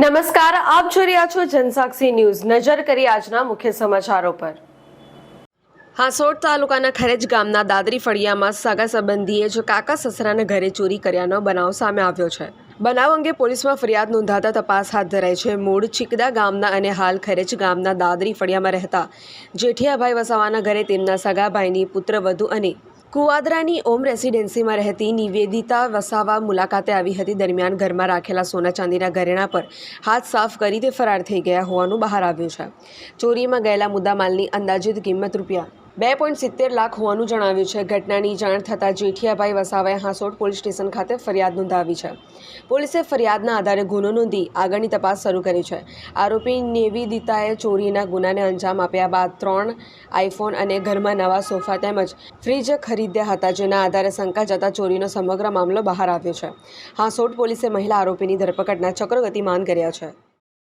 નમસ્કાર, આપ જોઈ રહ્યા છો જનસાક્ષી ન્યૂઝ। નજર કરી આજના મુખ્ય સમાચારો પર। હાંસોટ તાલુકાના ખરેજ ગામના દાદરી ફળિયામાં સગા સંબંધીએ જ કાકા સસરાના ઘરે ચોરી કર્યાનો બનાવ સામે આવ્યો છે। બનાવ અંગે પોલીસમાં ફરિયાદ નોંધાતા તપાસ હાથ ધરાઈ છે। મૂળ ચીકદા ગામના અને હાલ ખરેજ ગામના દાદરી ફળિયામાં રહેતા જેઠિયાભાઈ વસાવાના ઘરે તેમના સગા ભાઈની પુત્રવધુ અને કુવાદરાની ઓમ રેસિડેન્સીમાં રહેતી નિવેદિતા વસાવા મુલાકાતે આવી હતી। દરમિયાન ઘરમાં રાખેલા સોના ચાંદીના ઘરેણા પર હાથ સાફ કરી તે ફરાર થઈ ગયા હોવાનું બહાર આવ્યું છે। ચોરીમાં ગયેલા મુદ્દામાલની અંદાજિત કિંમત ₹2.70 લાખ હોવાનું જણાવ્યું છે। ઘટનાની જાણ થતાં જેઠિયાભાઈ વસાવાએ હાંસોટ પોલીસ સ્ટેશન ખાતે ફરિયાદ નોંધાવી છે। પોલીસે ફરિયાદના આધારે ગુનો નોંધી આગળની તપાસ શરૂ કરી છે। આરોપી નિવેદિતાએ ચોરીના ગુનાને અંજામ આપ્યા બાદ 3 આઈફોન અને ઘરમાં નવા સોફા તેમજ ફ્રીજ ખરીદ્યા હતા, જેના આધારે શંકા જતા ચોરીનો સમગ્ર મામલો બહાર આવ્યો છે। હાંસોટ પોલીસે મહિલા આરોપીની ધરપકડના ચક્રો ગતિમાન કર્યા છે।